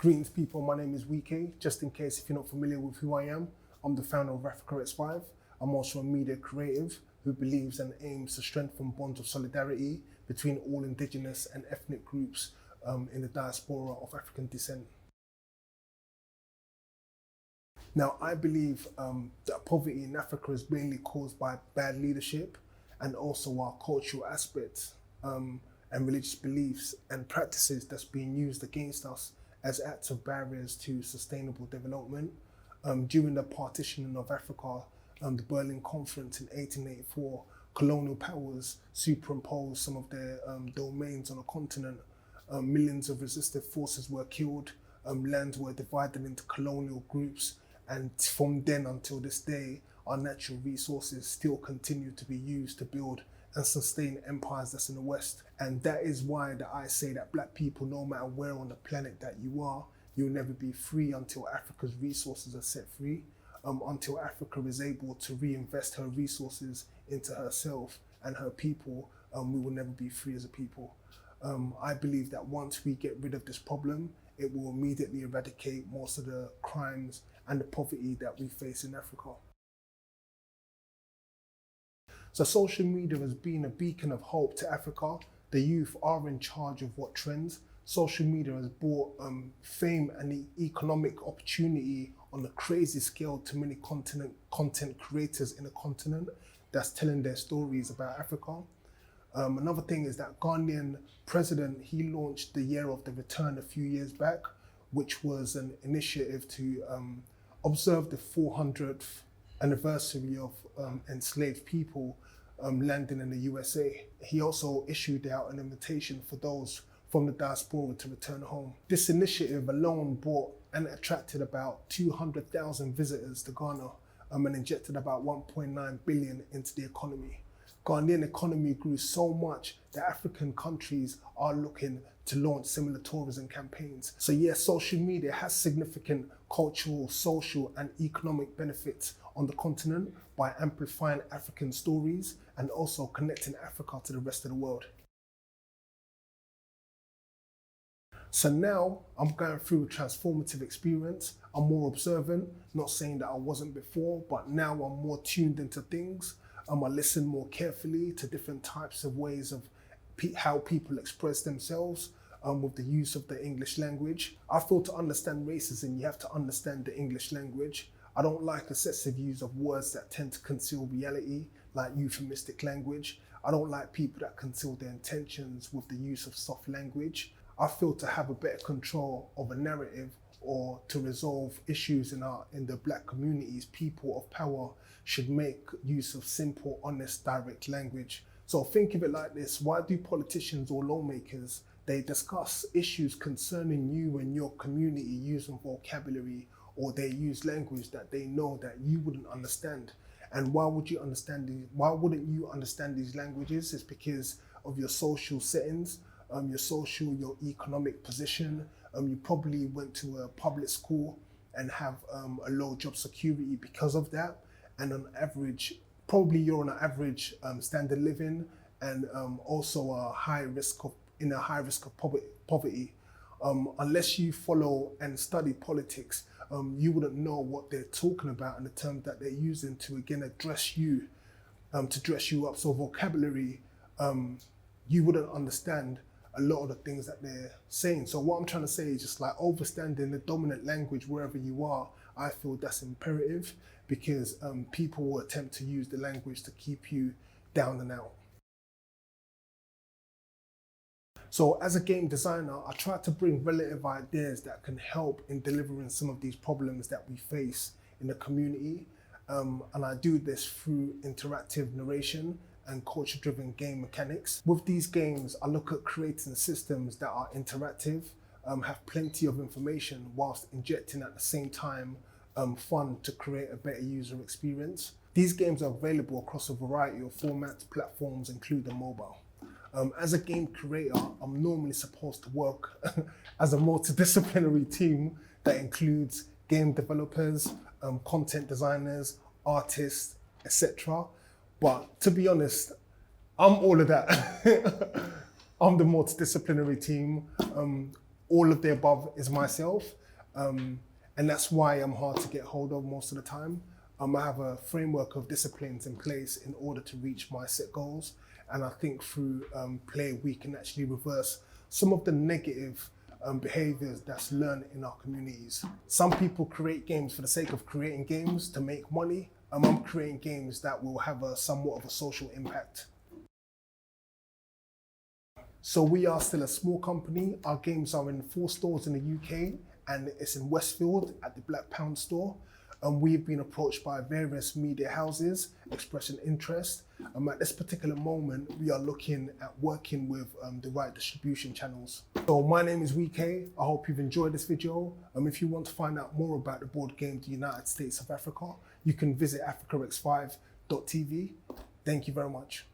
Greetings people, my name is Weike. Just in case if you're not familiar with who I am, I'm the founder of Africa X5. I'm also a media creative who believes and aims to strengthen bonds of solidarity between all indigenous and ethnic groups in the diaspora of African descent. Now, I believe that poverty in Africa is mainly caused by bad leadership and also our cultural aspects and religious beliefs and practices that's being used against us as acts of barriers to sustainable development. During the partitioning of Africa, the Berlin Conference in 1884, colonial powers superimposed some of their domains on a continent. Millions of resistant forces were killed, lands were divided into colonial groups, and from then until this day, our natural resources still continue to be used to build and sustain empires that's in the West. And that is why that I say that black people, no matter where on the planet that you are, you'll never be free until Africa's resources are set free, until Africa is able to reinvest her resources into herself and her people, we will never be free as a people. I believe that once we get rid of this problem, it will immediately eradicate most of the crimes and the poverty that we face in Africa. So social media has been a beacon of hope to Africa. The youth are in charge of what trends. Social media has brought fame and economic opportunity on a crazy scale to many content creators in the continent that's telling their stories about Africa. Another thing is that Ghanaian president, he launched the Year of the Return a few years back, which was an initiative to observe the 400th anniversary of enslaved people landing in the USA. He also issued out an invitation for those from the diaspora to return home. This initiative alone brought and attracted about 200,000 visitors to Ghana and injected about 1.9 billion into the economy. Ghanaian economy grew so much that African countries are looking to launch similar tourism campaigns. So yes, social media has significant cultural, social and economic benefits on the continent by amplifying African stories and also connecting Africa to the rest of the world. So now I'm going through a transformative experience. I'm more observant, not saying that I wasn't before, but now I'm more tuned into things. I listen more carefully to different types of ways of how people express themselves with the use of the English language. I feel to understand racism, you have to understand the English language. I don't like excessive use of words that tend to conceal reality, like euphemistic language. I don't like people that conceal their intentions with the use of soft language. I feel to have a better control of a narrative or to resolve issues in the black communities, people of power should make use of simple, honest, direct language. So think of it like this: why do politicians or lawmakers, they discuss issues concerning you and your community using vocabulary, or they use language that they know that you wouldn't understand? And why wouldn't you understand these languages? It's because of your social settings, your economic position. You probably went to a public school and have a low job security because of that. And on average, probably you're on an average standard living and also a high risk of poverty. Unless you follow and study politics, you wouldn't know what they're talking about and the terms that they're using to again address you, to dress you up. So vocabulary, you wouldn't understand a lot of the things that they're saying. So what I'm trying to say is just like understanding the dominant language wherever you are. I feel that's imperative because people will attempt to use the language to keep you down and out. So as a game designer, I try to bring relative ideas that can help in delivering some of these problems that we face in the community. And I do this through interactive narration and culture-driven game mechanics. With these games, I look at creating systems that are interactive, have plenty of information whilst injecting at the same time fun to create a better user experience. These games are available across a variety of formats, platforms, including mobile. As a game creator, I'm normally supposed to work as a multidisciplinary team that includes game developers, content designers, artists, etc. But to be honest, I'm all of that. I'm the multidisciplinary team. all of the above is myself. And that's why I'm hard to get hold of most of the time. I have a framework of disciplines in place in order to reach my set goals. And I think through play, we can actually reverse some of the negative behaviors that's learned in our communities. Some people create games for the sake of creating games to make money. I'm creating games that will have a somewhat of a social impact. So we are still a small company. Our games are in 4 stores in the UK, and it's in Westfield at the Black Pound store. We've been approached by various media houses expressing interest. At this particular moment, we are looking at working with the right distribution channels. So my name is Weike. I hope you've enjoyed this video. If you want to find out more about the board game, the United States of Africa, you can visit africax5.tv. Thank you very much.